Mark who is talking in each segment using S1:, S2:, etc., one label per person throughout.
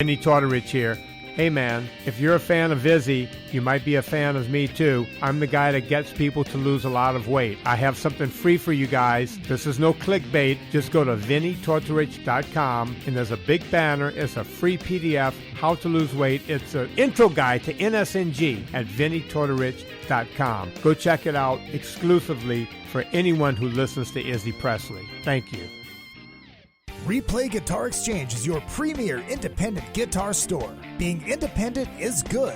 S1: Vinny Tortorich here. Hey man, if you're a fan of Izzy, you might be a fan of me too. I'm the guy that gets people to lose a lot of weight. I have something free for you guys. This is no clickbait. Just go to vinnytortorich.com and there's a big banner. It's a free PDF, how to lose weight. It's an intro guide to NSNG at vinnytortorich.com. Go check it out exclusively for anyone who listens to Izzy Presley. Thank you.
S2: Replay Guitar Exchange is your premier independent guitar store. Being independent is good.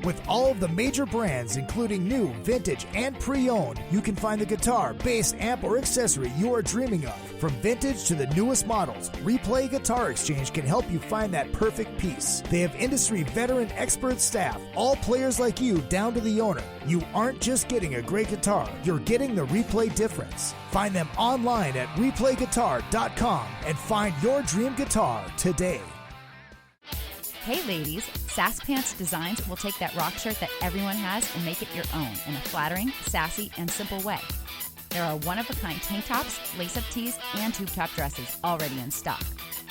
S2: With all of the major brands, including new, vintage, and pre-owned, you can find the guitar, bass, amp, or accessory you are dreaming of. From vintage to the newest models, Replay Guitar Exchange can help you find that perfect piece. They have industry veteran expert staff, all players like you down to the owner. You aren't just getting a great guitar, you're getting the Replay difference. Find them online at replayguitar.com and find your dream guitar today.
S3: Hey ladies, Sass Pants Designs will take that rock shirt that everyone has and make it your own in a flattering, sassy, and simple way. There are one-of-a-kind tank tops, lace-up tees, and tube-top dresses already in stock.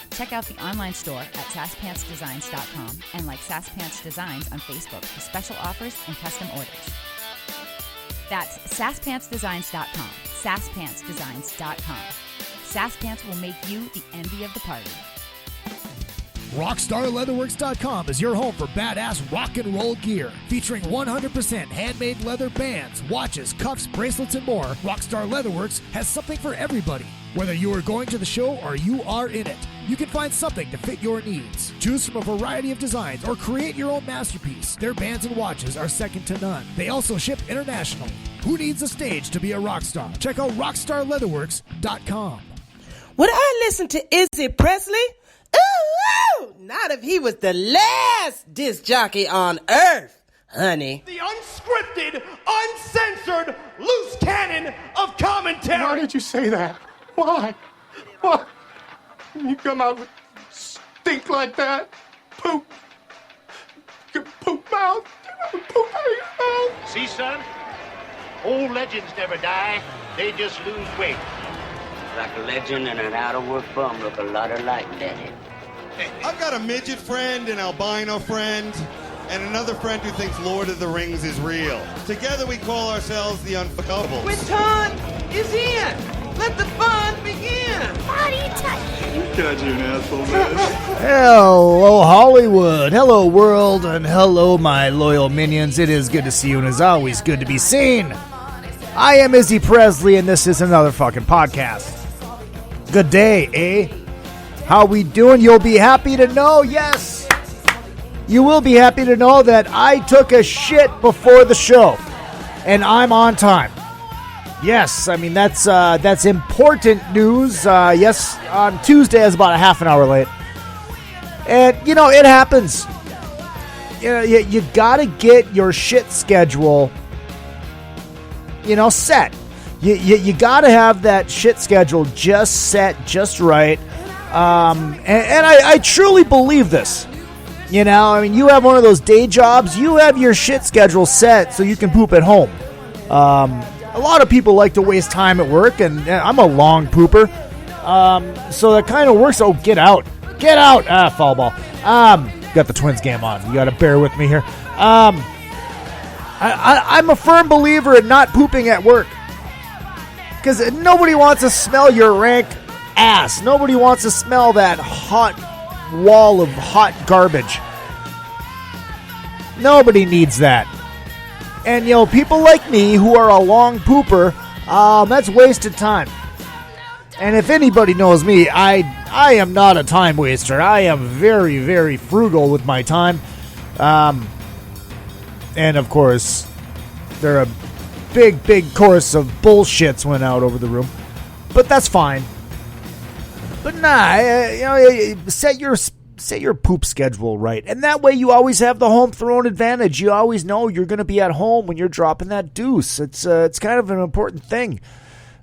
S3: Check out the online store at sasspantsdesigns.com and like Sass Pants Designs on Facebook for special offers and custom orders. That's sasspantsdesigns.com, sasspantsdesigns.com. Sass Pants will make you the envy of the party.
S2: RockstarLeatherworks.com is your home for badass rock and roll gear. Featuring 100% handmade leather bands, watches, cuffs, bracelets, and more, Rockstar Leatherworks has something for everybody. Whether you are going to the show or you are in it, you can find something to fit your needs. Choose from a variety of designs or create your own masterpiece. Their bands and watches are second to none. They also ship internationally. Who needs a stage to be a rock star? Check out RockstarLeatherworks.com.
S4: Would I listen to Izzy Presley? Ooh, not if he was the last disc jockey on earth, honey.
S5: The unscripted, uncensored, loose cannon of commentary.
S6: Why did you say that? Why? Why? You come out with stink like that? Poop. Your poop mouth. Poop out of your mouth.
S7: See, son? Old legends never die. They just lose weight.
S8: Like a legend and an out-of-work bum look a lot alike, Daddy.
S9: I've got a midget friend, an albino friend, and another friend who thinks Lord of the Rings is real. Together we call ourselves the Unfuckables.
S4: Quinton is in. Let the fun begin.
S10: Party time.
S6: You guys are an asshole, man.
S2: Hello, Hollywood. Hello, world. And hello, my loyal minions. It is good to see you, and it's always good to be seen. I am Izzy Presley, and this is another fucking podcast. Good day, eh? How we doing? You'll be happy to know, yes. You will be happy to know that I took a shit before the show, and I'm on time. Yes, I mean, that's important news. Yes, on Tuesday I was about a half an hour late. And, you know, it happens. You gotta get your shit schedule, set. You gotta have that shit schedule just set, just right. And I truly believe this. You have one of those day jobs. You have your shit schedule set so you can poop at home. A lot of people like to waste time at work, and I'm a long pooper. So that kind of works. Oh, get out. Get out. Foul ball. Got the Twins game on. You got to bear with me here. I'm a firm believer in not pooping at work. Because nobody wants to smell your rank ass. Nobody wants to smell that hot wall of hot garbage. Nobody needs that. And, people like me who are a long pooper, that's wasted time. And if anybody knows me, I am not a time waster. I am very, very frugal with my time. And, of course, there are a big chorus of bullshits went out over the room. But that's fine. But set your poop schedule right. And that way you always have the home throne advantage. You always know you're going to be at home when you're dropping that deuce. It's kind of an important thing.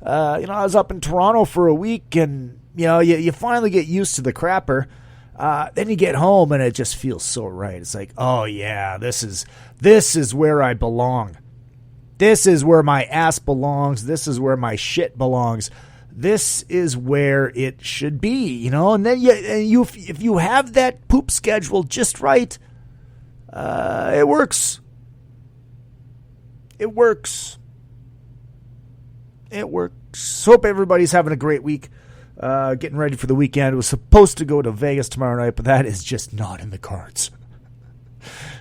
S2: I was up in Toronto for a week, and, you finally get used to the crapper. Then you get home, and it just feels so right. It's like, oh, yeah, this is where I belong. This is where my ass belongs. This is where my shit belongs. this is where it should be, you know. And then if you have that poop schedule just right, it works. It works. It works. Hope everybody's having a great week. Getting ready for the weekend. It was supposed to go to Vegas tomorrow night, but that is just not in the cards.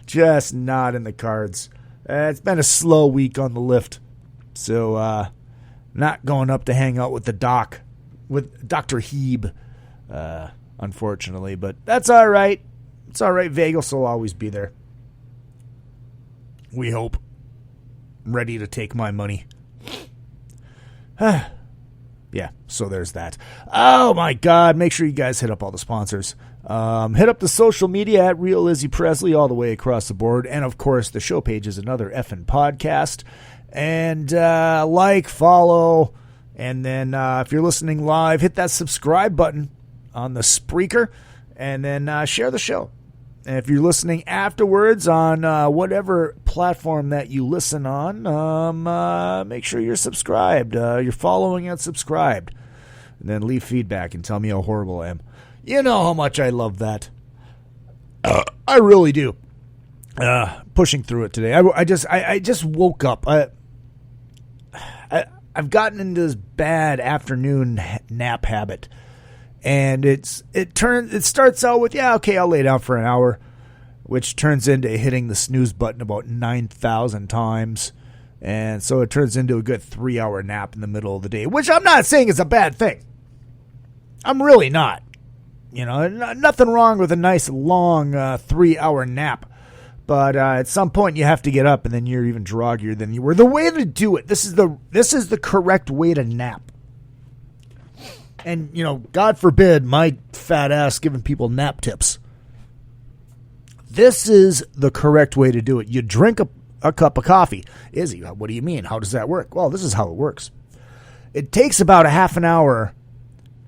S2: Just not in the cards. It's been a slow week on the lift. So, not going up to hang out with the doc, with Dr. Heeb, unfortunately. But that's all right. It's all right. Vegas will always be there. We hope. Ready to take my money. Yeah, so there's that. Oh, my God. Make sure you guys hit up all the sponsors. Hit up the social media at Real Izzy Presley all the way across the board. And, of course, the show page is another effing podcast. And like, follow, and then if you're listening live, hit that subscribe button on the Spreaker, and then share the show. And if you're listening afterwards on whatever platform that you listen on, make sure you're subscribed. You're following and subscribed. And then leave feedback and tell me how horrible I am. You know how much I love that. I really do. Pushing through it today. I just woke up. I've gotten into this bad afternoon nap habit, and it starts out with, yeah, okay, I'll lay down for an hour, which turns into hitting the snooze button about 9,000 times, and so it turns into a good 3-hour nap in the middle of the day, which I'm not saying is a bad thing. I'm really not. You know, nothing wrong with a nice long 3-hour nap. But at some point you have to get up, and then you're even droggier than you were. The way to do it, this is the correct way to nap. And, you know, God forbid my fat ass giving people nap tips. This is the correct way to do it. You drink a cup of coffee. Izzy, what do you mean? How does that work? Well, this is how it works. It takes about a half an hour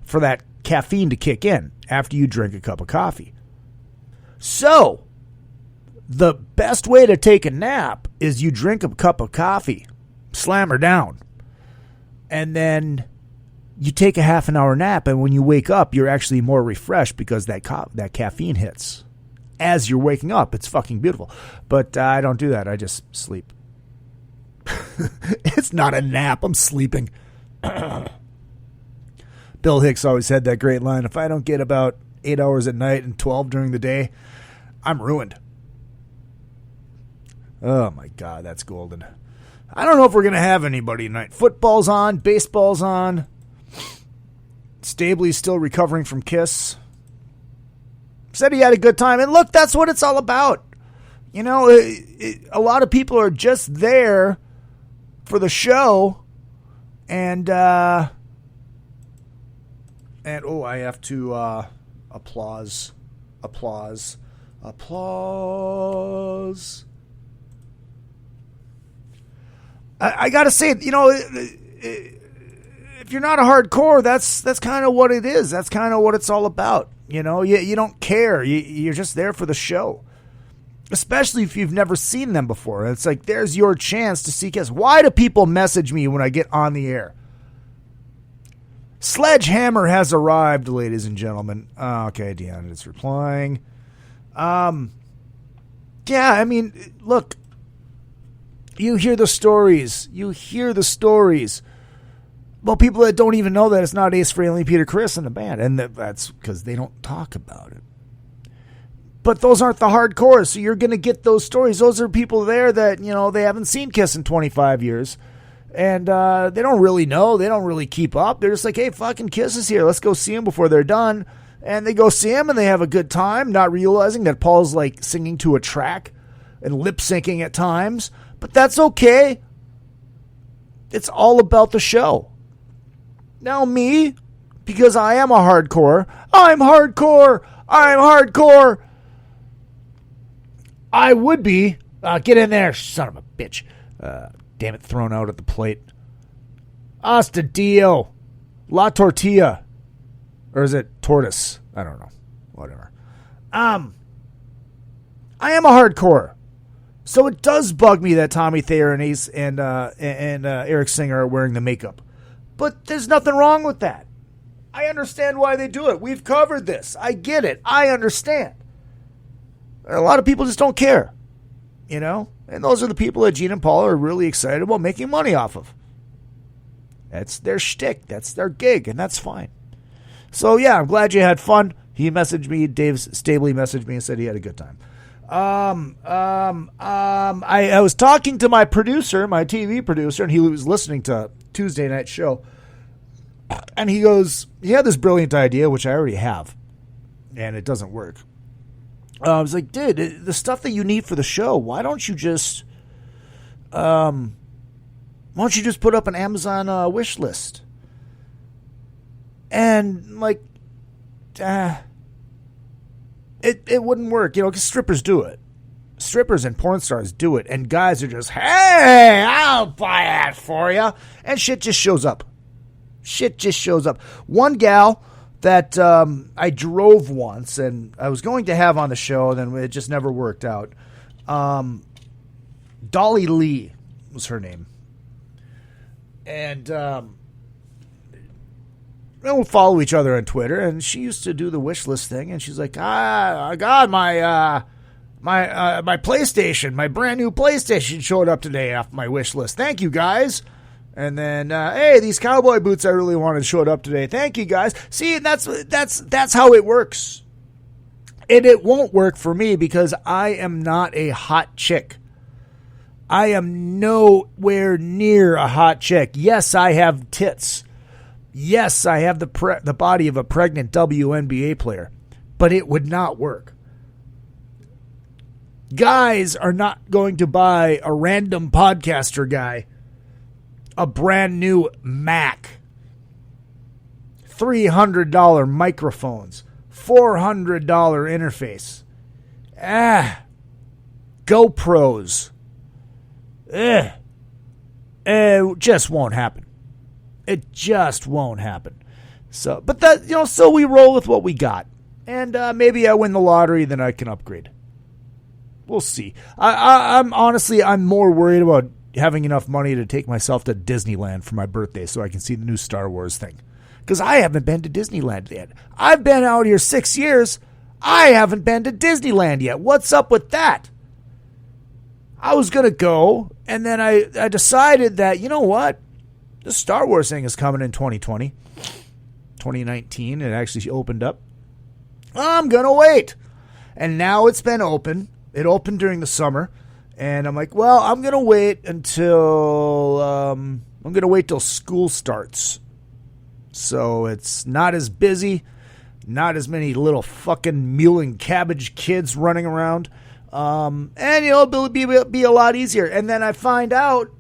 S2: for that caffeine to kick in after you drink a cup of coffee. So the best way to take a nap is you drink a cup of coffee, slam her down, and then you take a half an hour nap, and when you wake up, you're actually more refreshed because that caffeine hits as you're waking up. It's fucking beautiful. But I don't do that. I just sleep. It's not a nap. I'm sleeping. Bill Hicks always had that great line, if I don't get about 8 hours at night and 12 during the day, I'm ruined. Oh, my God, that's golden. I don't know if we're going to have anybody tonight. Football's on. Baseball's on. Stabley's still recovering from Kiss. Said he had a good time. And look, that's what it's all about. You know, a lot of people are just there for the show. And I have to applause. I got to say, you know, if you're not a hardcore, that's kind of what it is. That's kind of what it's all about. You know, you don't care. You're just there for the show. Especially if you've never seen them before. It's like, there's your chance to see Kiss. Why do people message me when I get on the air? Sledgehammer has arrived, ladies and gentlemen. Okay, Deanna is replying. Yeah, I mean, look. You hear the stories. Well, people that don't even know that it's not Ace Frehley, Peter Criss in the band. And that's because they don't talk about it. But those aren't the hardcores, so you're going to get those stories. Those are people there that, you know, they haven't seen Kiss in 25 years. And they don't really know. They don't really keep up. They're just like, hey, fucking Kiss is here. Let's go see him before they're done. And they go see him, and they have a good time, not realizing that Paul's, like, singing to a track and lip-syncing at times. But that's okay. It's all about the show. Now me, because I am a hardcore, I'm hardcore. I would be. Get in there, son of a bitch. Damn it, thrown out at the plate. Hasta Dio. La Tortilla. Or is it tortoise? I don't know. Whatever. I am a hardcore. So it does bug me that Tommy Thayer and Ace and Eric Singer are wearing the makeup. But there's nothing wrong with that. I understand why they do it. We've covered this. I get it. I understand. A lot of people just don't care, you know? And those are the people that Gene and Paul are really excited about making money off of. That's their shtick. That's their gig, and that's fine. So, yeah, I'm glad you had fun. He messaged me. Dave Stabley messaged me and said he had a good time. I was talking to my producer, my TV producer, and he was listening to Tuesday night show. And he goes, he had this brilliant idea, which I already have, and it doesn't work. I was like, dude, the stuff that you need for the show, why don't you just put up an Amazon wish list? And like, it wouldn't work, you know, because strippers do it. Strippers and porn stars do it, and guys are just, hey, I'll buy that for you, and shit just shows up. Shit just shows up. One gal that I drove once, and I was going to have on the show, and then it just never worked out. Dolly Lee was her name. And we'll follow each other on Twitter, and she used to do the wish list thing, and she's like, I got my PlayStation, my brand new PlayStation showed up today off my wish list. Thank you, guys. And then, hey, these cowboy boots I really wanted showed up today. Thank you, guys. See, that's how it works. And it won't work for me because I am not a hot chick. I am nowhere near a hot chick. Yes, I have tits. Yes, I have the body of a pregnant WNBA player. But it would not work. Guys are not going to buy a random podcaster guy a brand new Mac, $300 microphones, $400 interface, GoPros. It just won't happen. It just won't happen. So, but that, you know, so we roll with what we got, and maybe I win the lottery, then I can upgrade. We'll see. I'm honestly, I'm more worried about having enough money to take myself to Disneyland for my birthday so I can see the new Star Wars thing. Because I haven't been to Disneyland yet. I've been out here 6 years. I haven't been to Disneyland yet. What's up with that? I was going to go, and then I decided that, you know what? The Star Wars thing is coming in 2020. 2019, it actually opened up. I'm going to wait. And now it's been open. It opened during the summer. And I'm like, well, I'm going to wait until school starts. So it's not as busy, not as many little fucking mule and cabbage kids running around. And, you know, it'll be a lot easier. And then I find out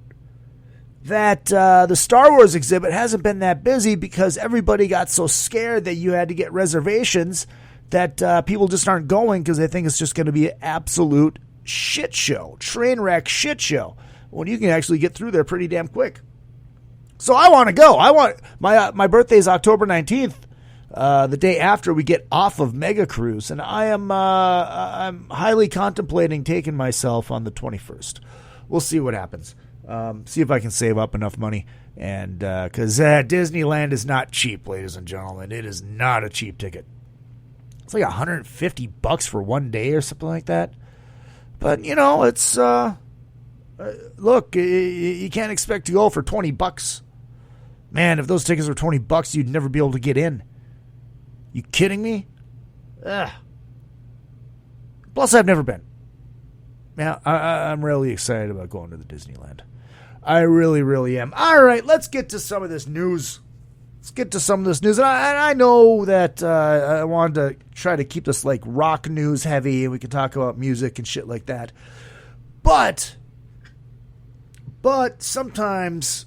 S2: that the Star Wars exhibit hasn't been that busy because everybody got so scared that you had to get reservations that people just aren't going because they think it's just going to be an absolute shit show, train wreck shit show. Well, you can actually get through there pretty damn quick. So I want to go. I want my birthday is October 19th, the day after we get off of Mega Cruise, and I'm highly contemplating taking myself on the 21st. We'll see what happens. See if I can save up enough money, and because Disneyland is not cheap, ladies and gentlemen. It is not a cheap ticket. It's like $150 for one day or something like that. But, you know, it's, look, you can't expect to go for $20. Man, if those tickets were $20, you'd never be able to get in. You kidding me? Ugh. Plus, I've never been. Yeah, I'm really excited about going to the Disneyland. I really, really am. All right, let's get to some of this news. And I know that I wanted to try to keep this like rock news heavy, and we can talk about music and shit like that. But sometimes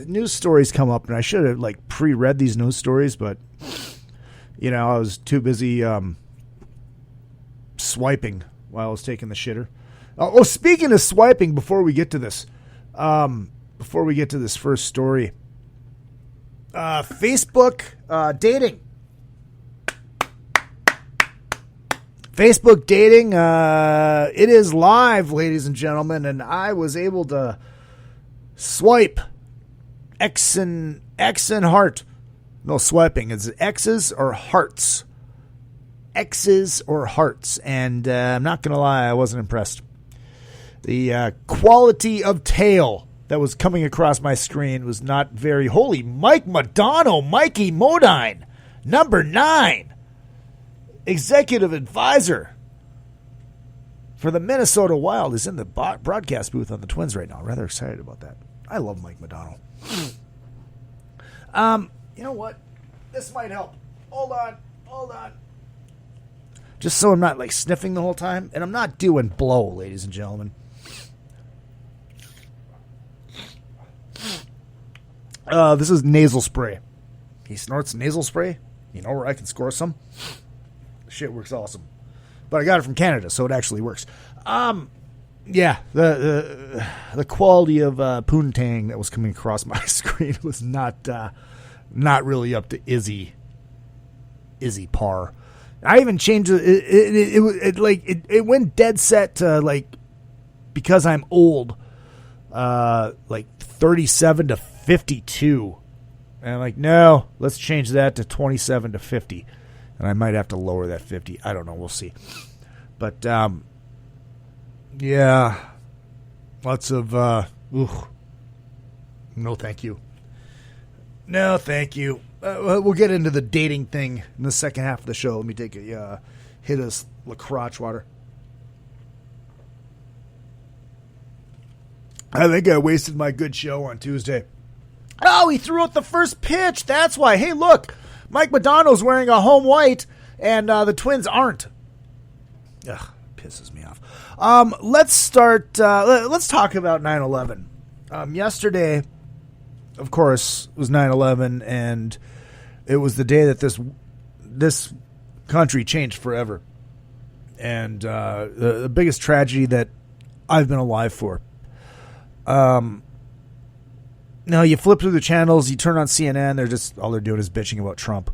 S2: news stories come up, and I should have like pre-read these news stories, but you know, I was too busy swiping while I was taking the shitter. Oh, speaking of swiping, before we get to this first story. Facebook dating. Facebook dating, it is live, ladies and gentlemen, and I was able to swipe X and X and heart. No swiping. It's X's or hearts. X's or hearts. And I'm not going to lie, I wasn't impressed. The quality of tail that was coming across my screen was not very holy. Mike Madonna, Mikey Modine, number 9, executive advisor for the Minnesota Wild, is in the broadcast booth on the Twins right now. Rather excited about that. I love Mike Madonna. You know what? This might help. Hold on. Just so I'm not like sniffing the whole time, and I'm not doing blow, ladies and gentlemen. This is nasal spray. He snorts nasal spray. You know where I can score some? Shit works awesome. But I got it from Canada, so it actually works. Yeah, the quality of poontang that was coming across my screen was not really up to Izzy par. I even changed it went dead set to like, because I'm old, like 37 to 52. And I'm like, no, let's change that to 27 to 50. And I might have to lower that 50. I don't know. We'll see. But, yeah, lots of, no thank you. No thank you. We'll get into the dating thing in the second half of the show. Let me take a hit of La Crotch water. I think I wasted my good show on Tuesday. Oh, he threw out the first pitch. That's why. Hey, look. Mike Madonna's wearing a home white, and the Twins aren't. Ugh, pisses me off. Let's start. Let's talk about 9/11. Yesterday, of course, was 9/11, and it was the day that this country changed forever. And the biggest tragedy that I've been alive for. Now, you flip through the channels, you turn on CNN, all they're doing is bitching about Trump.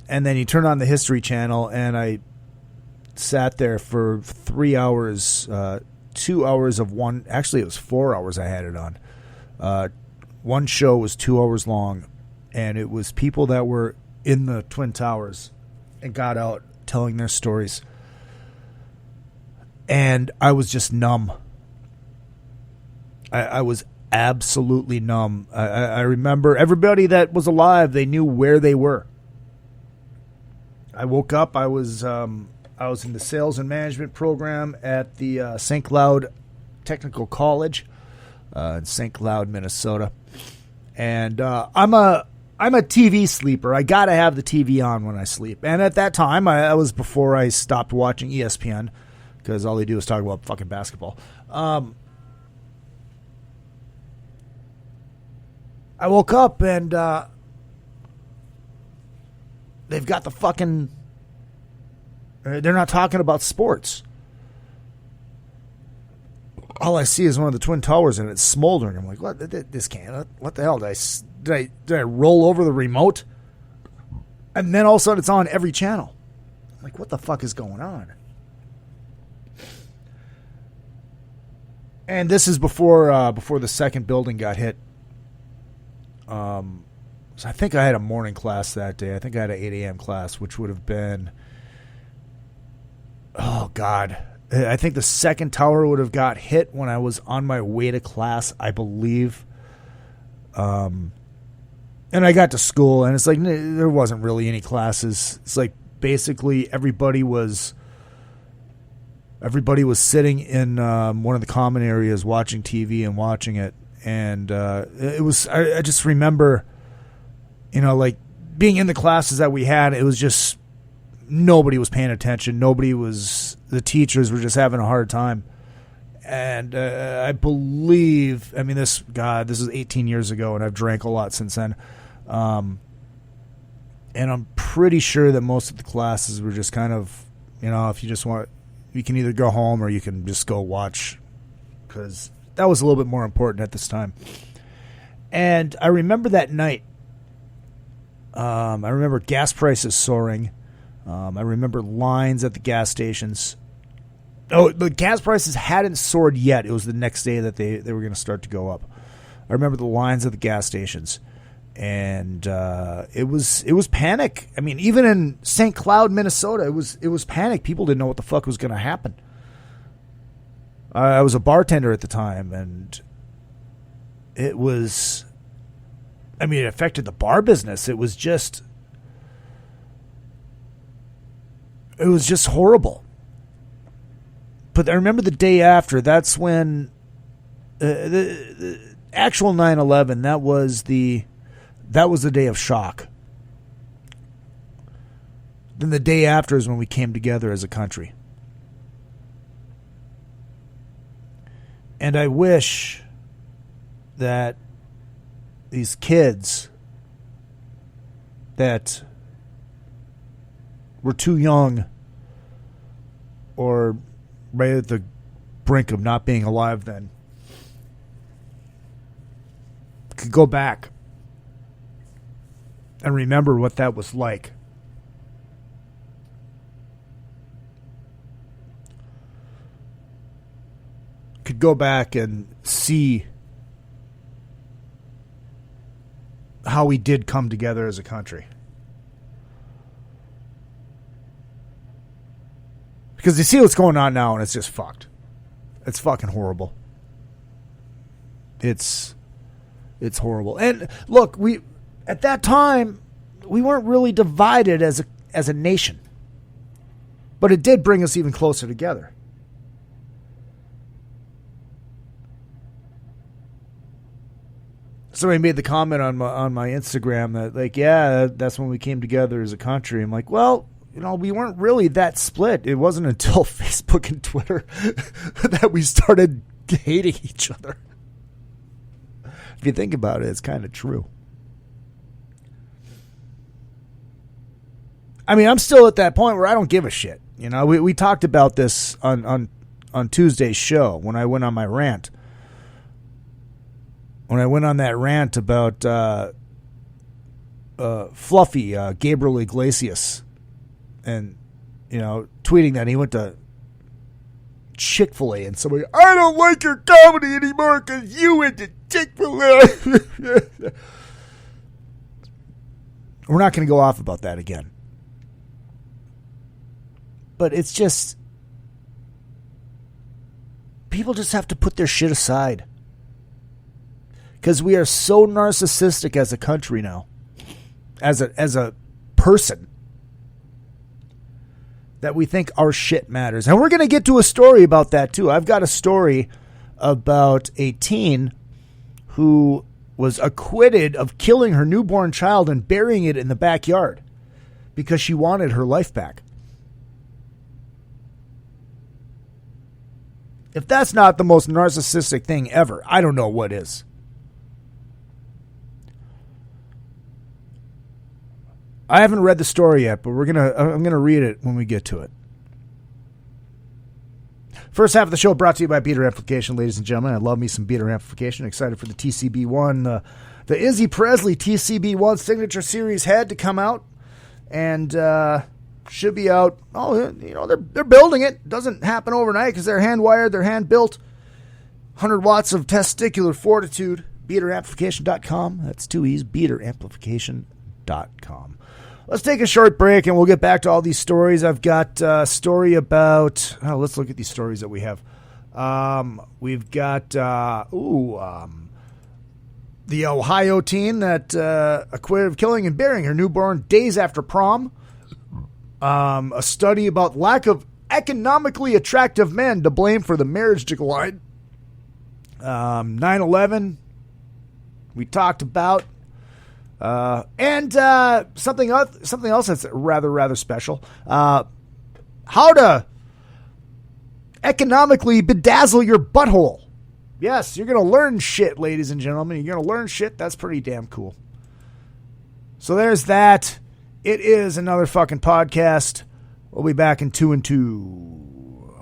S2: And then you turn on the History Channel, and I sat there for 3 hours, 2 hours of one. Actually, it was 4 hours I had it on. One show was 2 hours long, and it was people that were in the Twin Towers and got out telling their stories. And I was just numb. I was absolutely numb. I remember everybody that was alive, they knew where they were. I woke up, I was in the sales and management program at the St. Cloud Technical College in St. Cloud, Minnesota. And I'm a TV sleeper. I got to have the TV on when I sleep. And at that time, I was before I stopped watching ESPN, because all they do is talk about fucking basketball. I woke up and they've got the fucking... They're not talking about sports. All I see is one of the Twin Towers and it's smoldering. I'm like, what? This can't... What the hell? Did I roll over the remote? And then all of a sudden it's on every channel. I'm like, what the fuck is going on? And this is before the second building got hit. So I think I had a morning class that day. I think I had an 8 a.m. class, which would have been, oh God, I think the second tower would have got hit when I was on my way to class, I believe. And I got to school, and it's like there wasn't really any classes. It's like basically everybody was sitting in one of the common areas watching TV and watching it. And it was, I just remember, like being in the classes that we had, it was just nobody was paying attention. The teachers were just having a hard time. And I believe, this is 18 years ago, and I've drank a lot since then. And I'm pretty sure that most of the classes were just kind of, if you just want, you can either go home or you can just go watch, because that was a little bit more important at this time. And I remember that night. I remember gas prices soaring. I remember lines at the gas stations. Oh, the gas prices hadn't soared yet. It was the next day that they were going to start to go up. I remember the lines at the gas stations. And it was panic. I mean, even in St. Cloud, Minnesota, it was panic. People didn't know what the fuck was going to happen. I was a bartender at the time, and it was, I mean, it affected the bar business. It was just horrible. But I remember the day after, that's when the actual 9/11, that was the day of shock. Then the day after is when we came together as a country. And I wish that these kids that were too young or right at the brink of not being alive then could go back and remember what that was like. Could go back and see how we did come together as a country. Because you see what's going on now, and it's just fucked. It's fucking horrible. It's horrible. And look, at that time, we weren't really divided as a nation. But it did bring us even closer together. Somebody made the comment on my Instagram that, like, yeah, that's when we came together as a country. I'm like, well, we weren't really that split. It wasn't until Facebook and Twitter that we started hating each other. If you think about it, it's kind of true. I mean, I'm still at that point where I don't give a shit. We talked about this on Tuesday's show when I went on my rant. When I went on that rant about Fluffy, Gabriel Iglesias, and, tweeting that he went to Chick-fil-A and somebody, I don't like your comedy anymore because you went to Chick-fil-A. We're not going to go off about that again. But it's just, people just have to put their shit aside. Because we are so narcissistic as a country now, as a person, that we think our shit matters. And we're going to get to a story about that too. I've got a story about a teen who was acquitted of killing her newborn child and burying it in the backyard because she wanted her life back. If that's not the most narcissistic thing ever, I don't know what is. I haven't read the story yet, but I'm gonna read it when we get to it. First half of the show brought to you by Beater Amplification, ladies and gentlemen. I love me some Beater Amplification. Excited for the TCB1. The Izzy Presley TCB1 Signature Series had to come out, and should be out. Oh, they're building it. Doesn't happen overnight because they're hand wired, they're hand built. 100 watts of testicular fortitude. BeaterAmplification.com. That's 2 E's. BeaterAmplification.com. Let's take a short break and we'll get back to all these stories. I've got a story about... let's look at these stories that we have. We've got the Ohio teen that acquitted of killing and burying her newborn days after prom. A study about lack of economically attractive men to blame for the marriage decline. 9/11 we talked about. And something else that's rather special. How to economically bedazzle your butthole. Yes, you're going to learn shit, ladies and gentlemen. You're going to learn shit. That's pretty damn cool. So there's that. It is another fucking podcast. We'll be back in 2 and 2.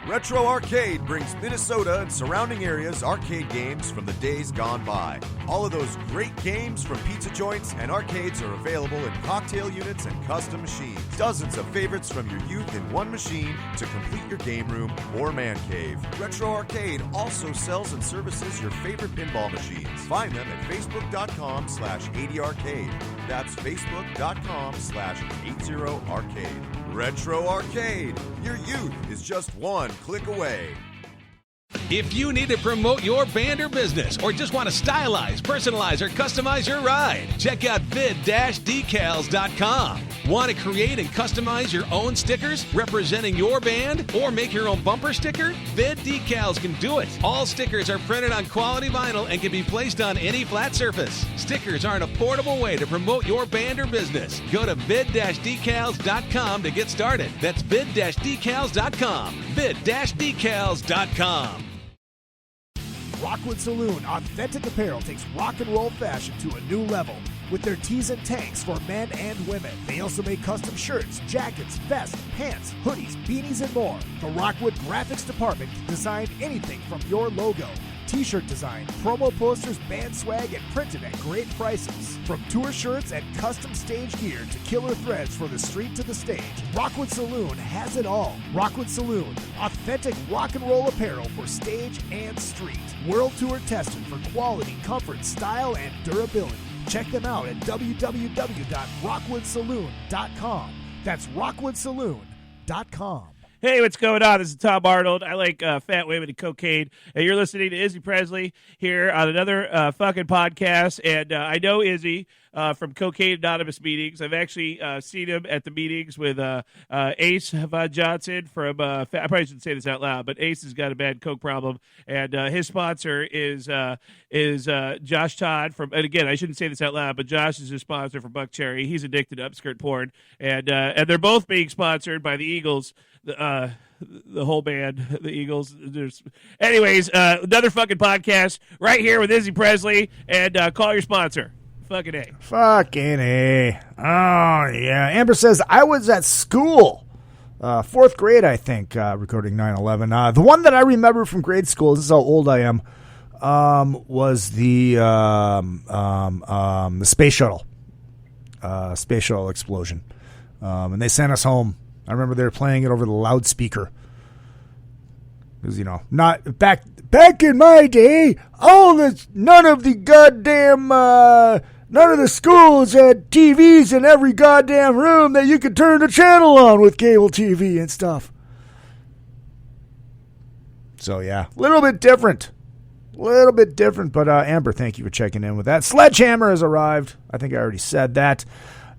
S10: Retro Arcade brings Minnesota and surrounding areas arcade games from the days gone by. All of those great games from pizza joints and arcades are available in cocktail units and custom machines. Dozens of favorites from your youth in one machine to complete your game room or man cave. Retro Arcade also sells and services your favorite pinball machines. Find them at facebook.com/80arcade. That's facebook.com/80arcade. Retro Arcade. Your youth is just one click away.
S11: If you need to promote your band or business, or just want to stylize, personalize, or customize your ride, check out vid-decals.com. Want to create and customize your own stickers representing your band, or make your own bumper sticker? Vid Decals can do it. All stickers are printed on quality vinyl and can be placed on any flat surface. Stickers are an affordable way to promote your band or business. Go to vid-decals.com to get started. That's vid-decals.com. vid-decals.com.
S2: Rockwood Saloon Authentic Apparel takes rock and roll fashion to a new level with their tees and tanks for men and women. They also make custom shirts, jackets, vests, pants, hoodies, beanies, and more. The Rockwood Graphics Department can design anything from your logo, t-shirt design, promo posters, band swag, and printed at great prices. From tour shirts and custom stage gear to killer threads for the street to the stage, Rockwood Saloon has it all. Rockwood Saloon, authentic rock and roll apparel for stage and street. World tour tested for quality, comfort, style, and durability. Check them out at www.rockwoodsaloon.com. That's rockwoodsaloon.com.
S12: Hey, what's going on? This is Tom Arnold. I like fat women and cocaine. And you're listening to Izzy Presley here on another fucking podcast. And I know Izzy from Cocaine Anonymous meetings. I've actually seen him at the meetings with Ace Von Johnson from, I probably shouldn't say this out loud, but Ace has got a bad coke problem. And his sponsor is Josh Todd from, and again, I shouldn't say this out loud, but Josh is his sponsor for Buck Cherry. He's addicted to upskirt porn. And they're both being sponsored by the Eagles. The whole band, the Eagles. Anyways, another fucking podcast right here with Izzy Presley, and call your sponsor. Fucking A.
S2: Fucking A. Oh, yeah. Amber says, I was at school. 4th grade, I think, recording 9/11. The one that I remember from grade school, this is how old I am, was the space shuttle. Space shuttle explosion. And they sent us home. I remember they were playing it over the loudspeaker. Because, you know, not back in my day, none of the schools had TVs in every goddamn room that you could turn the channel on with cable TV and stuff. So, yeah, a little bit different. But Amber, thank you for checking in with that. Sledgehammer has arrived. I think I already said that.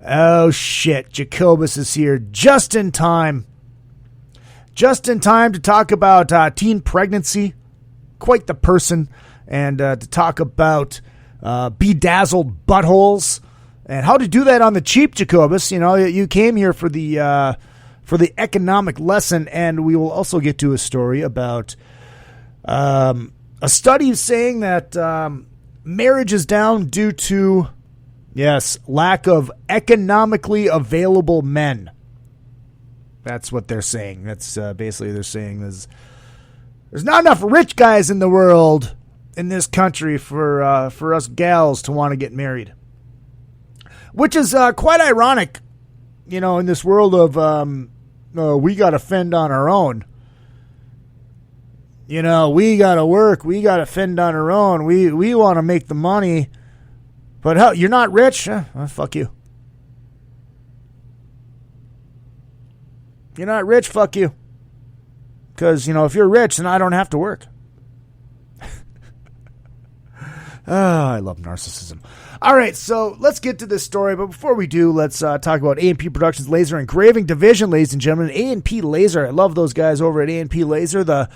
S2: Oh, shit. Jacobus is here just in time. Just in time to talk about teen pregnancy. Quite the person. And to talk about bedazzled buttholes. And how to do that on the cheap, Jacobus. You know, you came here for the economic lesson. And we will also get to a story about a study saying that marriage is down due to... Yes, lack of economically available men. That's what they're saying. That's basically they're saying there's not enough rich guys in the world in this country for us gals to want to get married. Which is quite ironic, you know, in this world of we got to fend on our own. You know, we got to work, we got to fend on our own. We want to make the money. But hell, you're not rich? Fuck you. You're not rich? Fuck you. Because, you know, if you're rich, then I don't have to work. I love narcissism. All right, so let's get to this story. But before we do, let's talk about A&P Productions Laser Engraving Division, ladies and gentlemen. A&P Laser. I love those guys over at A&P Laser. The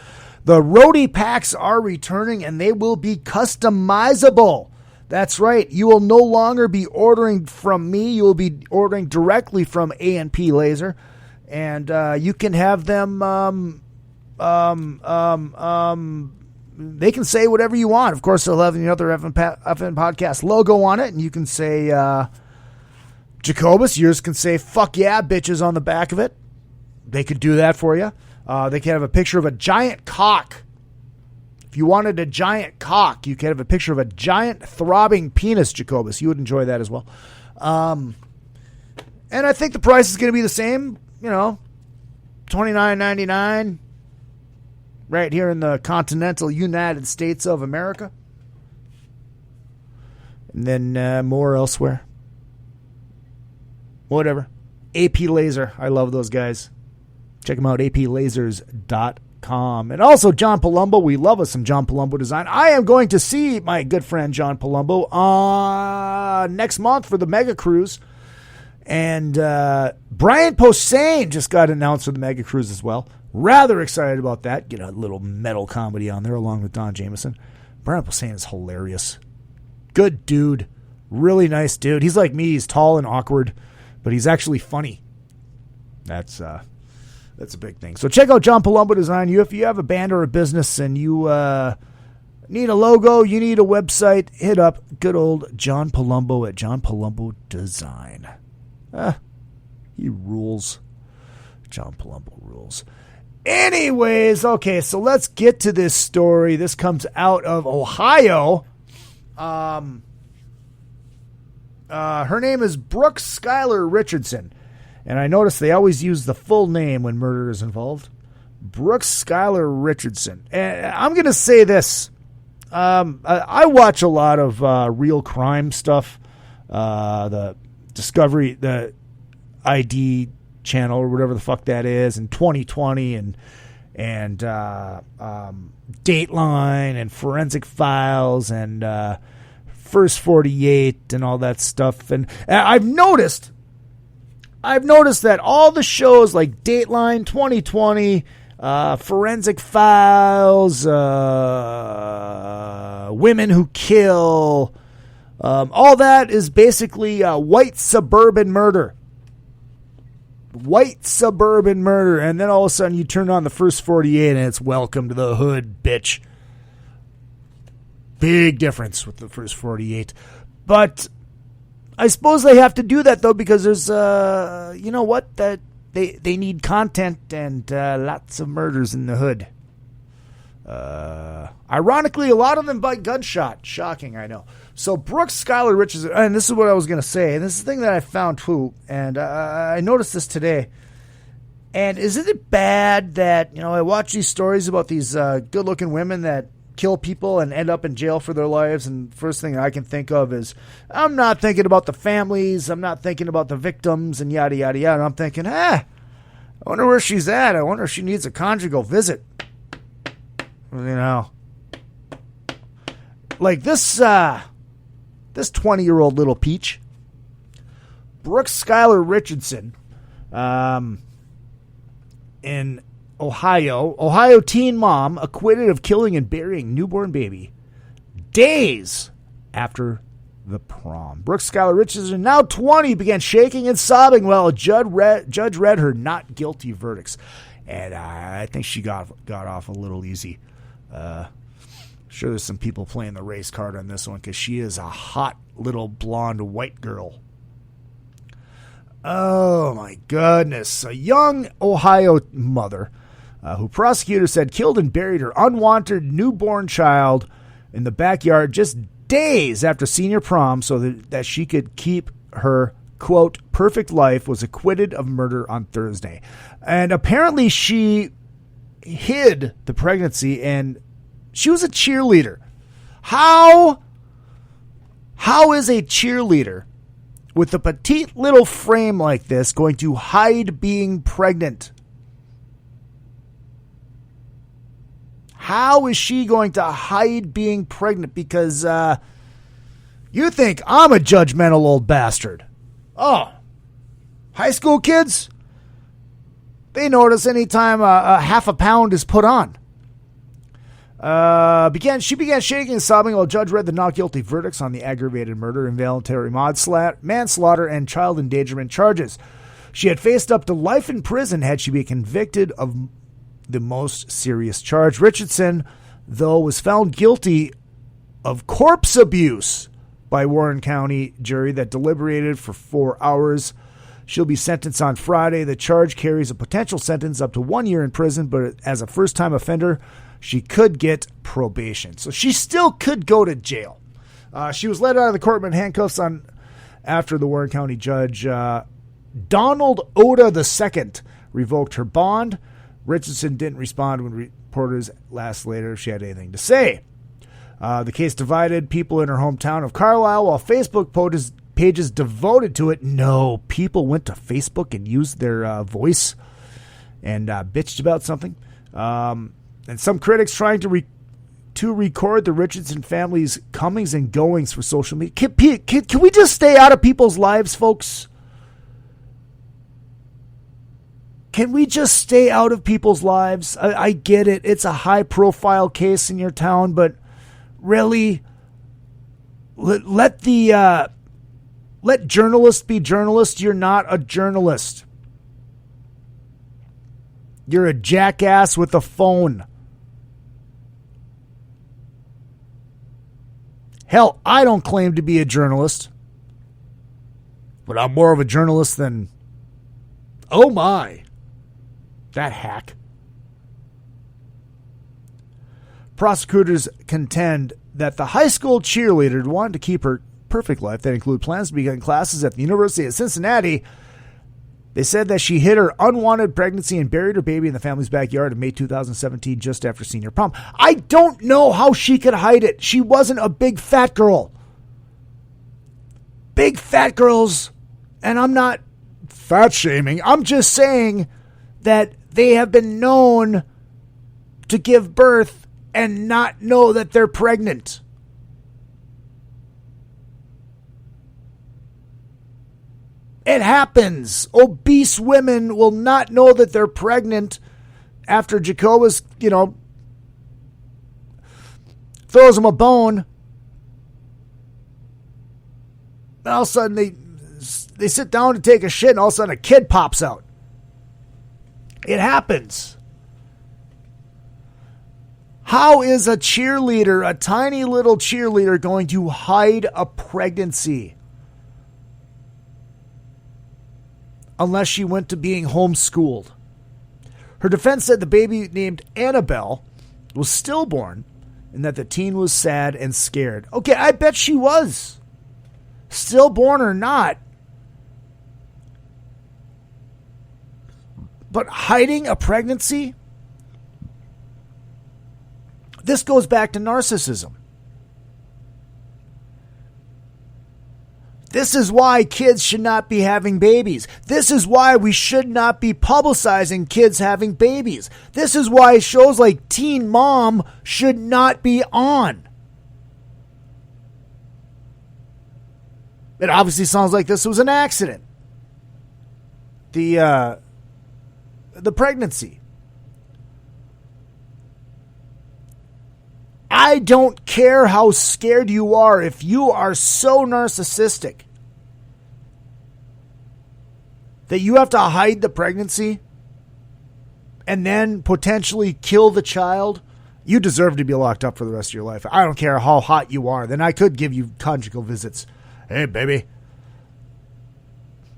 S2: roadie packs are returning, and they will be customizable. That's right. You will no longer be ordering from me. You will be ordering directly from A&P Laser. And you can have them, they can say whatever you want. Of course, they'll have another FN Podcast logo on it. And you can say, Jacobus, yours can say, fuck yeah, bitches on the back of it. They could do that for you. They can have a picture of a giant cock. If you wanted a giant cock, you could have a picture of a giant throbbing penis, Jacobus. You would enjoy that as well. And I think the price is going to be the same, $29.99 right here in the continental United States of America. And then more elsewhere. Whatever. AP Laser. I love those guys. Check them out, aplasers.com. And also John Palumbo. We love us some John Palumbo design. I am going to see my good friend John Palumbo next month for the Mega Cruise. And Brian Posehn just got announced for the Mega Cruise as well. Rather excited about that. Get a little metal comedy on there along with Don Jameson. Brian Posehn is hilarious. Good dude. Really nice dude. He's like me. He's tall and awkward, but he's actually funny. That's a big thing. So check out John Palumbo Design. If you have a band or a business and you need a logo, you need a website, hit up good old John Palumbo at John Palumbo Design. He rules. John Palumbo rules. Anyways, okay, so let's get to this story. This comes out of Ohio. Her name is Brooke Skylar Richardson. And I notice they always use the full name when murder is involved. Brooke Skylar Richardson. And I'm going to say this. I watch a lot of real crime stuff. The Discovery, the ID channel or whatever the fuck that is, and 2020 and Dateline and Forensic Files and First 48 and all that stuff. And I've noticed that all the shows like Dateline, 2020, Forensic Files, Women Who Kill, all that is basically white suburban murder. White suburban murder. And then all of a sudden you turn on the First 48 and it's welcome to the hood, bitch. Big difference with the First 48. But I suppose they have to do that, though, because there's, that they need content and lots of murders in the hood. Ironically, a lot of them by gunshot. Shocking, I know. So Brooke Skylar Richardson, and this is what I was going to say, and this is the thing that I found too, and I noticed this today. And isn't it bad that, I watch these stories about these good-looking women that kill people and end up in jail for their lives, and first thing I can think of is, I'm not thinking about the families, I'm not thinking about the victims, and yada, yada, yada. I'm thinking, I wonder where she's at. I wonder if she needs a conjugal visit. Like this 20-year-old little peach, Brooke Skylar Richardson, in Ohio teen mom acquitted of killing and burying newborn baby days after the prom. Brooke Skylar Richardson, now 20, began shaking and sobbing while a judge read her not guilty verdicts. And I think she got off a little easy. Sure, there's some people playing the race card on this one because she is a hot little blonde white girl. Oh, my goodness. A young Ohio mother who prosecutors said killed and buried her unwanted newborn child in the backyard just days after senior prom so that she could keep her, quote, perfect life, was acquitted of murder on Thursday. And apparently she hid the pregnancy, and she was a cheerleader. How is a cheerleader with a petite little frame like this going to hide being pregnant? How is she going to hide being pregnant? Because you think I'm a judgmental old bastard. Oh, high school kids, they notice anytime a half a pound is put on. She began shaking and sobbing while the judge read the not guilty verdicts on the aggravated murder, involuntary manslaughter, and child endangerment charges. She had faced up to life in prison had she been convicted of the most serious charge. Richardson, though, was found guilty of corpse abuse by Warren County jury that deliberated for 4 hours. She'll be sentenced on Friday. The charge carries a potential sentence up to 1 year in prison, but as a first-time offender, she could get probation. So she still could go to jail. She was let out of the courtroom in handcuffs after the Warren County judge, Donald Oda II, revoked her bond. Richardson didn't respond when reporters asked later if she had anything to say. The case divided people in her hometown of Carlisle, while Facebook pages devoted to it. No, people went to Facebook and used their voice and bitched about something. And some critics trying to record the Richardson family's comings and goings for social media. Can we just stay out of people's lives, folks? Can we just stay out of people's lives? I get it. It's a high-profile case in your town, but really, let journalists be journalists. You're not a journalist. You're a jackass with a phone. Hell, I don't claim to be a journalist, but I'm more of a journalist than, oh my, that hack. Prosecutors contend that the high school cheerleader wanted to keep her perfect life that include plans to begin classes at the University of Cincinnati. They said that she hid her unwanted pregnancy and buried her baby in the family's backyard in May 2017, just after senior prom. I don't know how she could hide it. She wasn't a big fat girl. Big fat girls, and I'm not fat shaming, I'm just saying that they have been known to give birth and not know that they're pregnant. It happens. Obese women will not know that they're pregnant after Jacobus, throws them a bone. And all of a sudden they sit down to take a shit and all of a sudden a kid pops out. It happens. How is a cheerleader, a tiny little cheerleader, going to hide a pregnancy? Unless she went to being homeschooled. Her defense said the baby named Annabelle was stillborn and that the teen was sad and scared. Okay, I bet she was. Stillborn or not. But hiding a pregnancy? This goes back to narcissism. This is why kids should not be having babies. This is why we should not be publicizing kids having babies. This is why shows like Teen Mom should not be on. It obviously sounds like this was an accident. The pregnancy. I don't care how scared you are if you are so narcissistic that you have to hide the pregnancy and then potentially kill the child. You deserve to be locked up for the rest of your life. I don't care how hot you are. Then I could give you conjugal visits. Hey, baby.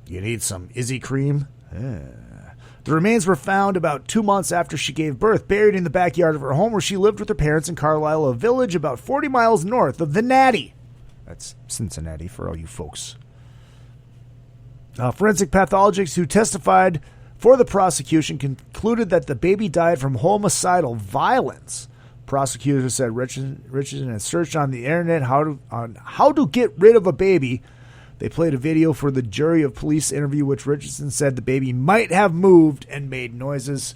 S2: You need some Izzy cream? Yeah. The remains were found about 2 months after she gave birth, buried in the backyard of her home where she lived with her parents in Carlisle, a village about 40 miles north of the Natty. That's Cincinnati for all you folks. Forensic pathologists who testified for the prosecution concluded that the baby died from homicidal violence. Prosecutors said Richardson had searched on the internet on how to get rid of a baby. They played a video for the jury of police interview, which Richardson said the baby might have moved and made noises.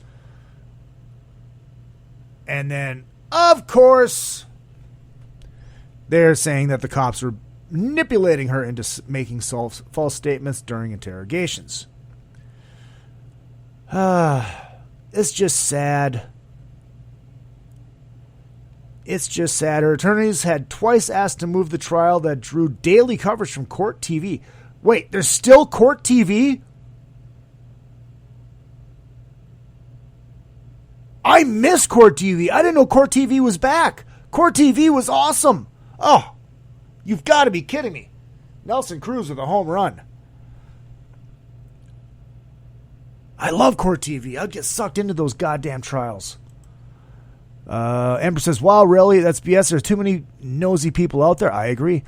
S2: And then, of course, they're saying that the cops were manipulating her into making false statements during interrogations. It's just sad. It's just sad. Her attorneys had twice asked to move the trial that drew daily coverage from Court TV. Wait, there's still Court TV? I miss Court TV. I didn't know Court TV was back. Court TV was awesome. Oh, you've got to be kidding me. Nelson Cruz with a home run. I love Court TV. I'd get sucked into those goddamn trials. Amber says, wow, really? That's BS. There's too many nosy people out there. I agree.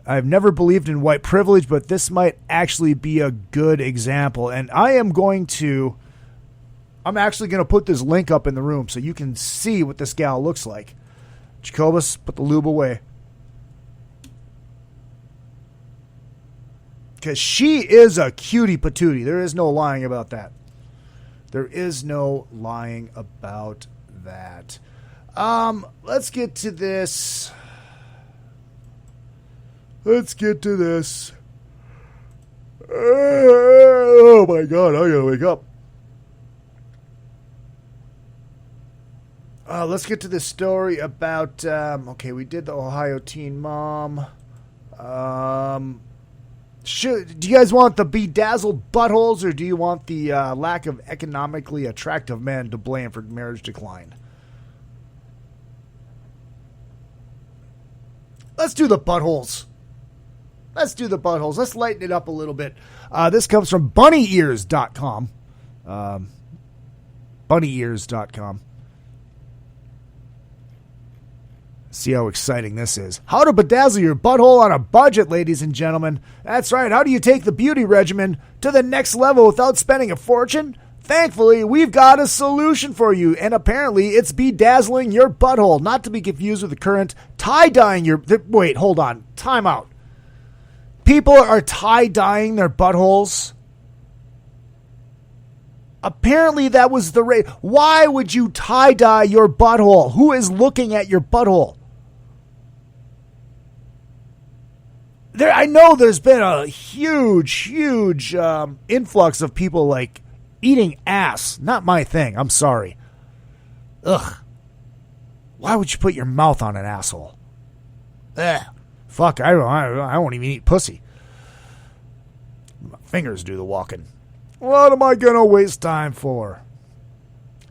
S2: I've never believed in white privilege, but this might actually be a good example. And I'm actually going to put this link up in the room so you can see what this gal looks like. Jacobus, put the lube away. Because she is a cutie patootie. There is no lying about that. There is no lying about that. Let's get to this. Oh my God, I gotta wake up. Let's get to this story about, we did the Ohio teen mom. Do you guys want the bedazzled buttholes, or do you want the lack of economically attractive men to blame for marriage decline? Let's do the buttholes. Let's lighten it up a little bit. This comes from bunnyears.com. Bunnyears.com. See how exciting this is. How to bedazzle your butthole on a budget, ladies and gentlemen. That's right. How do you take the beauty regimen to the next level without spending a fortune? Thankfully, we've got a solution for you, and apparently it's bedazzling your butthole, not to be confused with the current tie-dyeing your... Wait, hold on. Time out. People are tie-dyeing their buttholes. Apparently that was the rate. Why would you tie-dye your butthole? Who is looking at your butthole? I know there's been a huge influx of people like eating ass. Not my thing. I'm sorry. Ugh. Why would you put your mouth on an asshole? Ugh. Fuck, I won't even eat pussy. My fingers do the walking. What am I going to waste time for?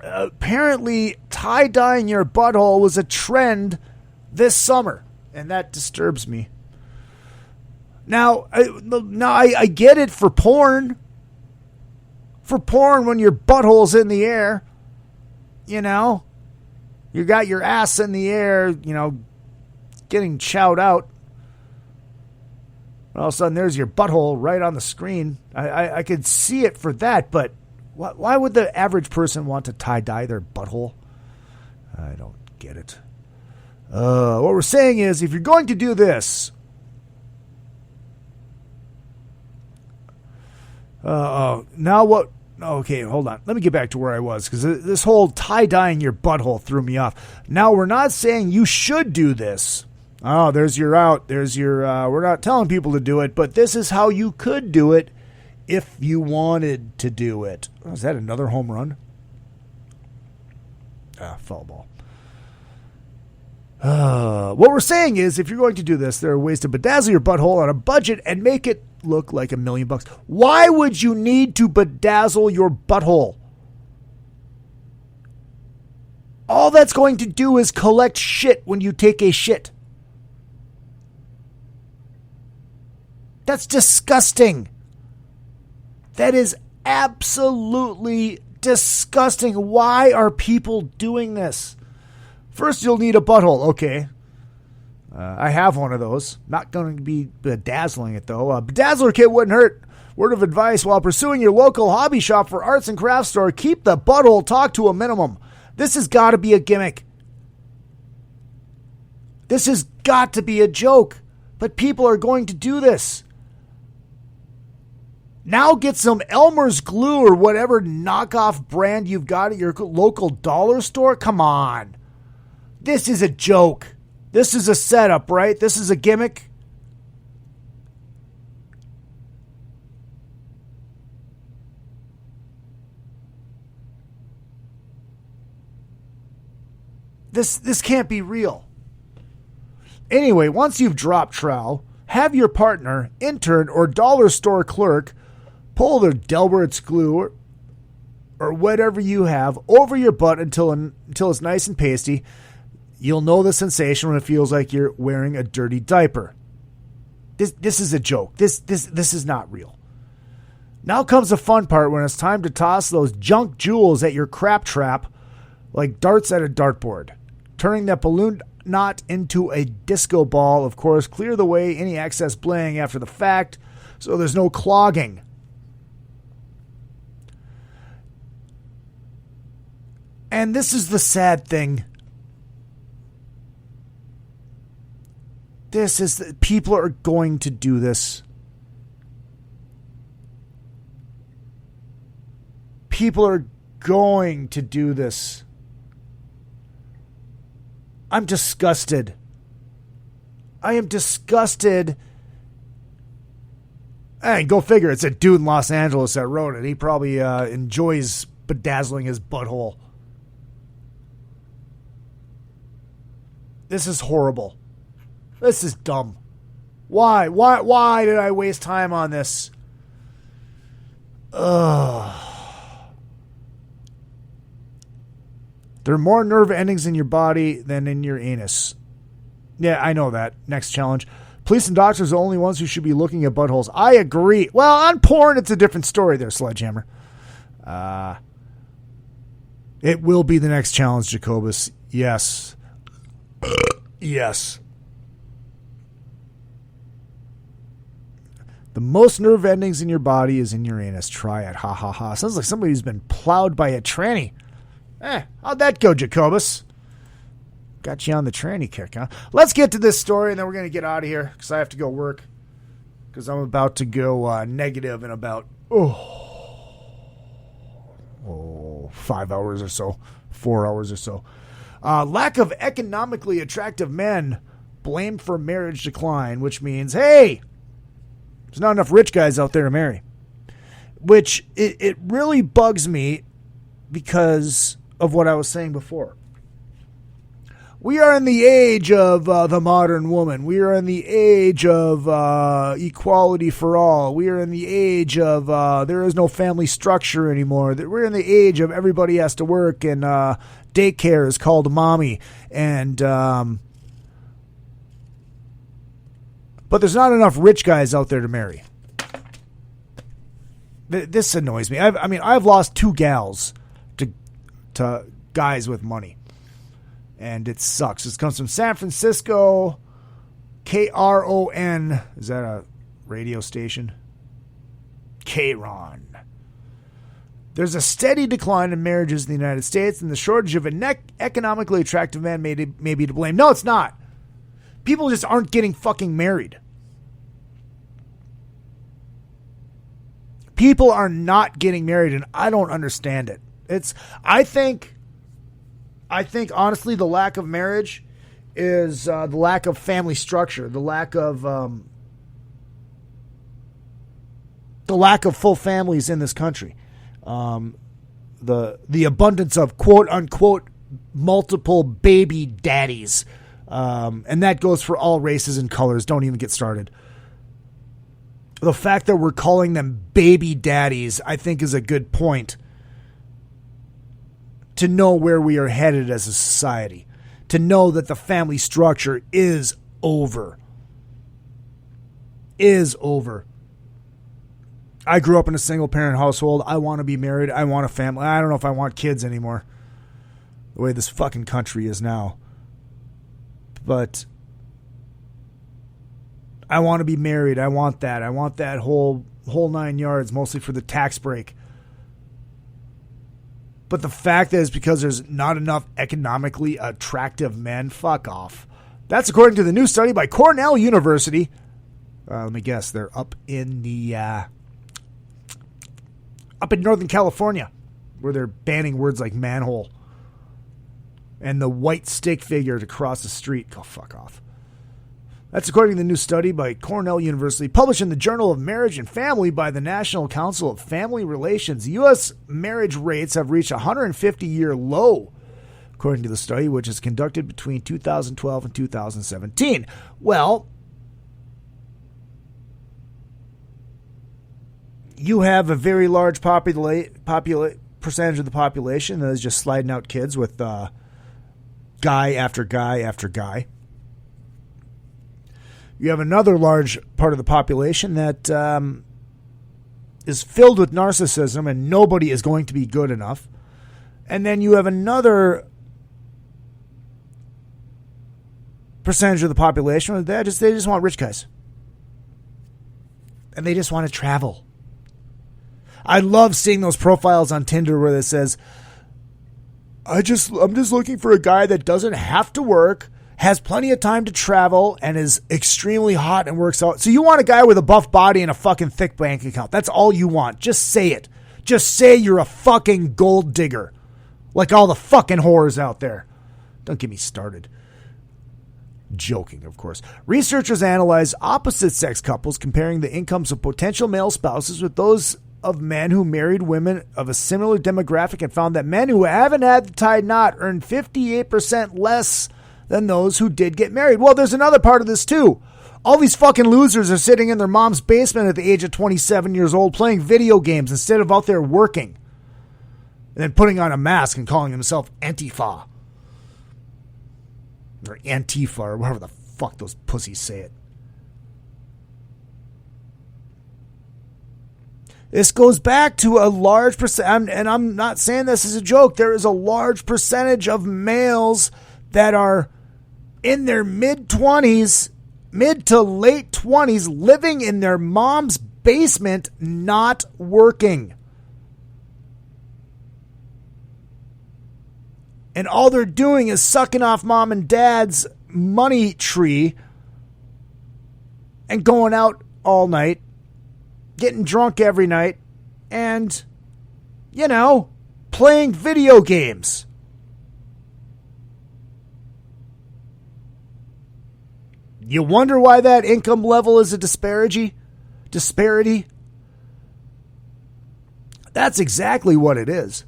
S2: Apparently, tie-dyeing your butthole was a trend this summer, and that disturbs me. Now I get it for porn. For porn, when your butthole's in the air, you know, you got your ass in the air, you know, getting chowed out. All of a sudden, there's your butthole right on the screen. I could see it for that, but why would the average person want to tie-dye their butthole? I don't get it. What we're saying is, if you're going to do this... now what... Okay, hold on. Let me get back to where I was, because this whole tie-dyeing your butthole threw me off. Now, we're not saying you should do this. Oh, there's your out. There's your... we're not telling people to do it, but this is how you could do it if you wanted to do it. Oh, is that another home run? Foul ball. What we're saying is, if you're going to do this, there are ways to bedazzle your butthole on a budget and make it look like $1 million. Why would you need to bedazzle your butthole? All that's going to do is collect shit when you take a shit. That's disgusting. That is absolutely disgusting. Why are people doing this? First, you'll need a butthole. Okay. I have one of those. Not going to be bedazzling it, though. A bedazzler kit wouldn't hurt. Word of advice, while pursuing your local hobby shop for arts and crafts store, keep the butthole talk to a minimum. This has got to be a gimmick. This has got to be a joke. But people are going to do this. Now get some Elmer's glue or whatever knockoff brand you've got at your local dollar store. Come on. This is a joke. This is a setup, right? This is a gimmick. This can't be real. Anyway, once you've dropped trowel, have your partner, intern, or dollar store clerk pull their Delbert's glue or whatever you have over your butt until it's nice and pasty. You'll know the sensation when it feels like you're wearing a dirty diaper. This is a joke. This is not real. Now comes the fun part when it's time to toss those junk jewels at your crap trap like darts at a dartboard. Turning that balloon knot into a disco ball, of course, clear the way any excess bling after the fact so there's no clogging. And this is the sad thing. People are going to do this. People are going to do this. I'm disgusted. I am disgusted. Hey, go figure. It's a dude in Los Angeles that wrote it. He probably enjoys bedazzling his butthole. This is horrible. This is dumb. Why? Why did I waste time on this? Ugh. There are more nerve endings in your body than in your anus. Yeah, I know that. Next challenge. Police and doctors are the only ones who should be looking at buttholes. I agree. Well, on porn, it's a different story there, Sledgehammer. It will be the next challenge, Jacobus. Yes. Yes. The most nerve endings in your body is in your anus. Try it. Ha ha ha. Sounds like somebody who's been plowed by a tranny. How'd that go, Jacobus? Got you on the tranny kick, huh? Let's get to this story, and then we're going to get out of here because I have to go work. Because I'm about to go negative in about 5 hours or so. 4 hours or so. Lack of economically attractive men blamed for marriage decline, which means, hey, there's not enough rich guys out there to marry. Which, it really bugs me because of what I was saying before. We are in the age of the modern woman. We are in the age of equality for all. We are in the age of there is no family structure anymore. We're in the age of everybody has to work and daycare is called mommy. And but there's not enough rich guys out there to marry. This annoys me. I've lost 2 gals to guys with money. And it sucks. This comes from San Francisco, KRON. Is that a radio station? KRON. There's a steady decline in marriages in the United States, and the shortage of economically attractive men may be to blame. No, it's not. People just aren't getting fucking married. People are not getting married, and I don't understand it. I think honestly the lack of marriage is the lack of family structure, the lack of full families in this country, the abundance of quote unquote multiple baby daddies, and that goes for all races and colors. Don't even get started. The fact that we're calling them baby daddies, I think, is a good point to know where we are headed as a society, to know that the family structure is over. I grew up in a single-parent household. I want to be married. I want a family. I don't know if I want kids anymore, the way this fucking country is now. But I want to be married. I want that. I want that whole 9 yards, mostly for the tax break. But the fact is, because there's not enough economically attractive men, fuck off. That's according to the new study by Cornell University. Let me guess, they're up in Northern California, where they're banning words like manhole and the white stick figure to cross the street. Go fuck off. That's according to the new study by Cornell University, published in the Journal of Marriage and Family by the National Council of Family Relations. U.S. marriage rates have reached a 150-year low, according to the study, which is conducted between 2012 and 2017. Well, you have a very large percentage of the population that is just sliding out kids with guy after guy after guy. You have another large part of the population that is filled with narcissism and nobody is going to be good enough. And then you have another percentage of the population where they just want rich guys. And they just want to travel. I love seeing those profiles on Tinder where it says, I'm just looking for a guy that doesn't have to work, has plenty of time to travel, and is extremely hot and works out. So you want a guy with a buff body and a fucking thick bank account. That's all you want. Just say it. Just say you're a fucking gold digger. Like all the fucking whores out there. Don't get me started. Joking, of course. Researchers analyzed opposite-sex couples comparing the incomes of potential male spouses with those of men who married women of a similar demographic and found that men who haven't had the tied knot earned 58% less than those who did get married. Well, there's another part of this, too. All these fucking losers are sitting in their mom's basement at the age of 27 years old playing video games instead of out there working. And then putting on a mask and calling himself Antifa. Or Antifa, or whatever the fuck those pussies say it. This goes back to a large percent, and I'm not saying this as a joke. There is a large percentage of males that are in their mid-20s, mid to late 20s, living in their mom's basement, not working. And all they're doing is sucking off mom and dad's money tree and going out all night, getting drunk every night, and, playing video games. You wonder why that income level is a disparity? That's exactly what it is.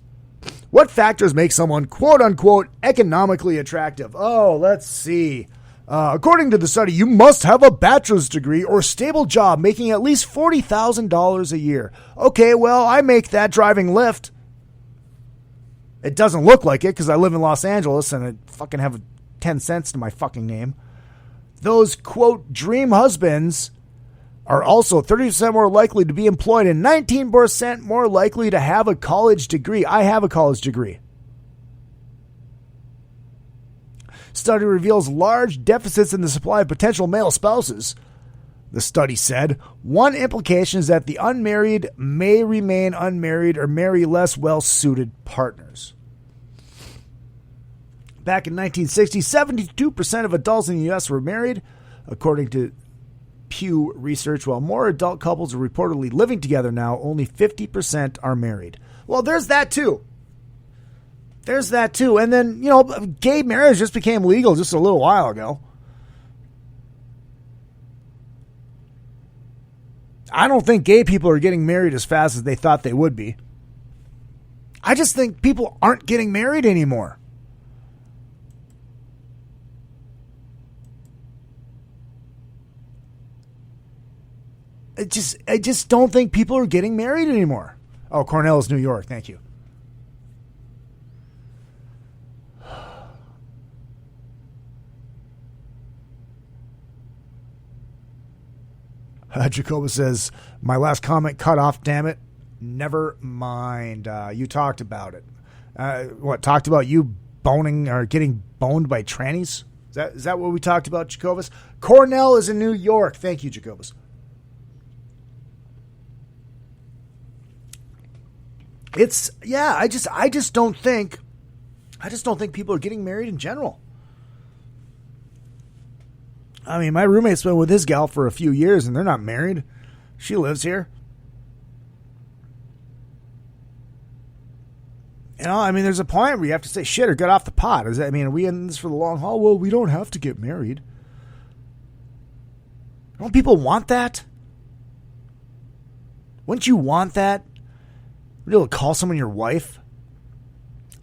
S2: What factors make someone, quote-unquote, economically attractive? Oh, let's see. According to the study, you must have a bachelor's degree or stable job making at least $40,000 a year. Okay, well, I make that driving Lyft. It doesn't look like it because I live in Los Angeles and I fucking have 10 cents to my fucking name. Those, quote, dream husbands are also 30% more likely to be employed and 19% more likely to have a college degree. I have a college degree. Study reveals large deficits in the supply of potential male spouses. The study said one implication is that the unmarried may remain unmarried or marry less well-suited partners. Back in 1960, 72% of adults in the U.S. were married, according to Pew Research. While more adult couples are reportedly living together now, only 50% are married. Well, there's that too. And then, gay marriage just became legal just a little while ago. I don't think gay people are getting married as fast as they thought they would be. I just think people aren't getting married anymore. I just don't think people are getting married anymore. Oh, Cornell is New York. Thank you. Jacoba says, my last comment cut off, damn it. Never mind. You talked about it. Talked about you boning or getting boned by trannies? Is that what we talked about, Jacobus? Cornell is in New York. Thank you, Jacobus. I just don't think people are getting married in general. I mean, my roommate's been with his gal for a few years and they're not married. She lives here. There's a point where you have to say shit or get off the pot. Are we in this for the long haul? Well, we don't have to get married. Don't people want that? Wouldn't you want that? Be able to call someone your wife?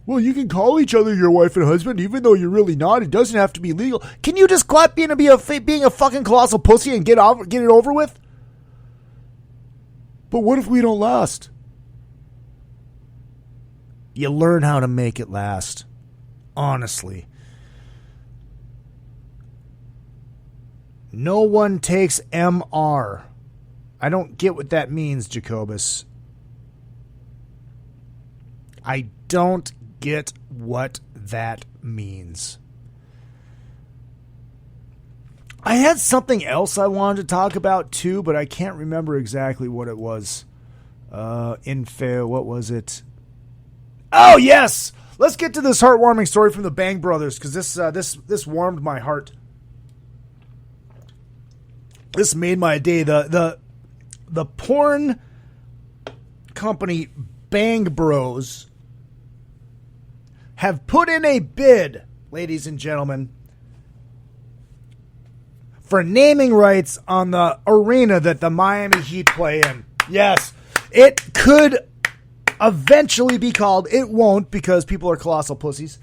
S2: Well, you can call each other your wife and husband, even though you're really not. It doesn't have to be legal. Can you just quit being a fucking colossal pussy and get it over with? But what if we don't last? You learn how to make it last. Honestly. No one takes MR. I don't get what that means, Jacobus. I don't get what that means. I had something else I wanted to talk about too, but I can't remember exactly what it was. What was it? Oh, yes! Let's get to this heartwarming story from the Bang Brothers, because this warmed my heart. This made my day. The porn company Bang Bros have put in a bid, ladies and gentlemen, for naming rights on the arena that the Miami Heat play in. Yes, it could eventually be called. It won't, because people are colossal pussies.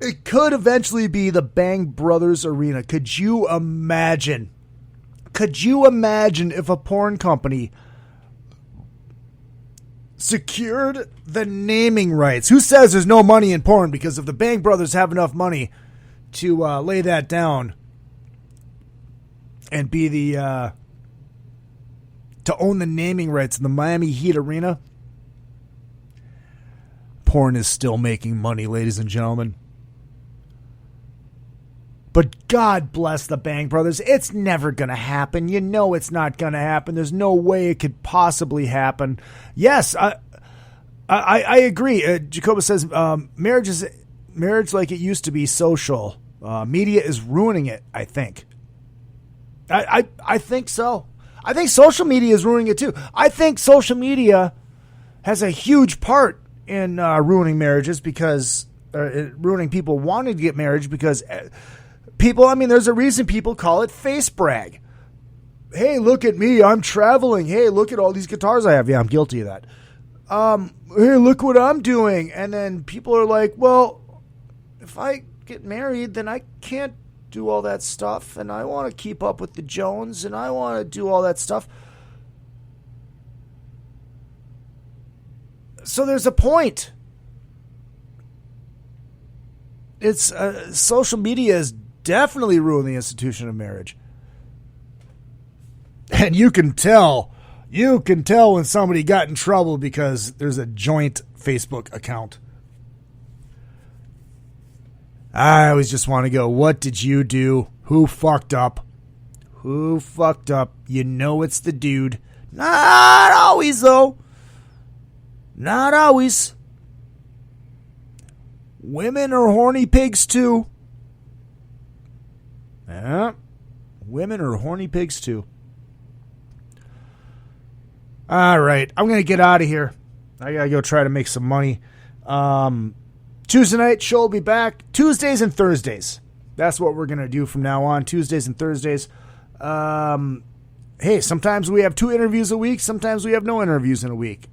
S2: It could eventually be the Bang Brothers Arena. Could you imagine? Could you imagine if a porn company secured the naming rights? Who says there's no money in porn? Because if the Bang Brothers have enough money to lay that down and be the to own the naming rights in the Miami Heat Arena, porn is still making money, ladies and gentlemen. But God bless the Bang Brothers. It's never going to happen. You know it's not going to happen. There's no way it could possibly happen. Yes, I agree. Jacoba says marriage like it used to be social. Media is ruining it, I think. I think so. I think social media is ruining it too. I think social media has a huge part in ruining marriages, because ruining people wanting to get married, because people, I mean, there's a reason people call it face brag. Hey, look at me, I'm traveling. Hey, look at all these guitars I have. Yeah, I'm guilty of that. Hey, look what I'm doing. And then people are like, well, if I get married, then I can't do all that stuff, and I want to keep up with the Jones, and I want to do all that stuff. So there's a point. It's social media has definitely ruined the institution of marriage. And you can tell when somebody got in trouble because there's a joint Facebook account. I always just want to go, what did you do? Who fucked up? Who fucked up? You know it's the dude. Not always, though. Not always. Women are horny pigs, too. Yeah. Women are horny pigs, too. All right. I'm going to get out of here. I got to go try to make some money. Tuesday night show will be back Tuesdays and Thursdays. That's what we're going to do from now on, Tuesdays and Thursdays. Hey, sometimes we have 2 interviews a week. Sometimes we have no interviews in a week.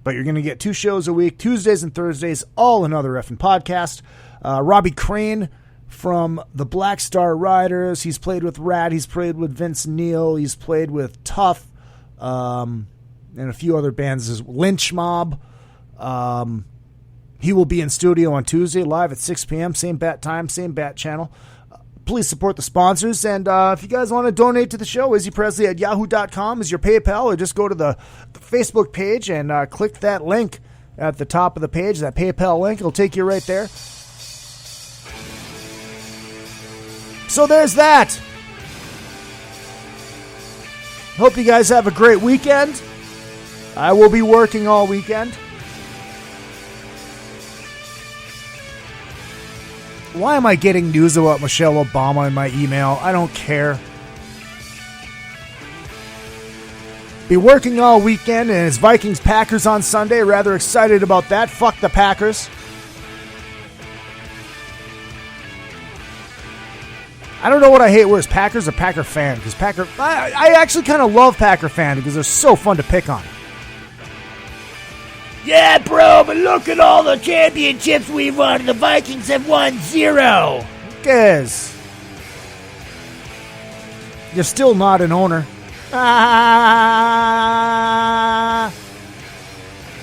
S2: But you're going to get 2 shows a week, Tuesdays and Thursdays, all another effing podcast. Robbie Crane from the Black Star Riders. He's played with Rat. He's played with Vince Neil. He's played with Tough and a few other bands as Lynch Mob. He will be in studio on Tuesday, live at 6 p.m., same bat time, same bat channel. Please support the sponsors. And if you guys want to donate to the show, izzypresley at yahoo.com is your PayPal, or just go to the Facebook page and click that link at the top of the page, that PayPal link. It'll take you right there. So there's that. Hope you guys have a great weekend. I will be working all weekend. Why am I getting news about Michelle Obama in my email? I don't care. Be working all weekend, and it's Vikings-Packers on Sunday. Rather excited about that. Fuck the Packers. I don't know what I hate worse, Packers or Packer fan. Because I actually kind of love Packer fan because they're so fun to pick on.
S13: Yeah, bro, but look at all the championships we've won. The Vikings have won 0.
S2: Who cares? You're still not an owner. All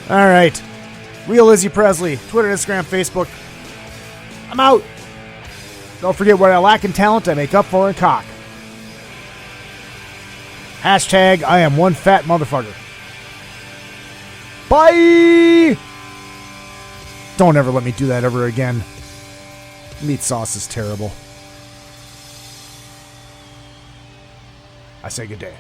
S2: right. Real Izzy Presley. Twitter, Instagram, Facebook. I'm out. Don't forget, what I lack in talent, I make up for in cock. Hashtag I am one fat motherfucker. Bye! Don't ever let me do that ever again. Meat sauce is terrible. I say good day.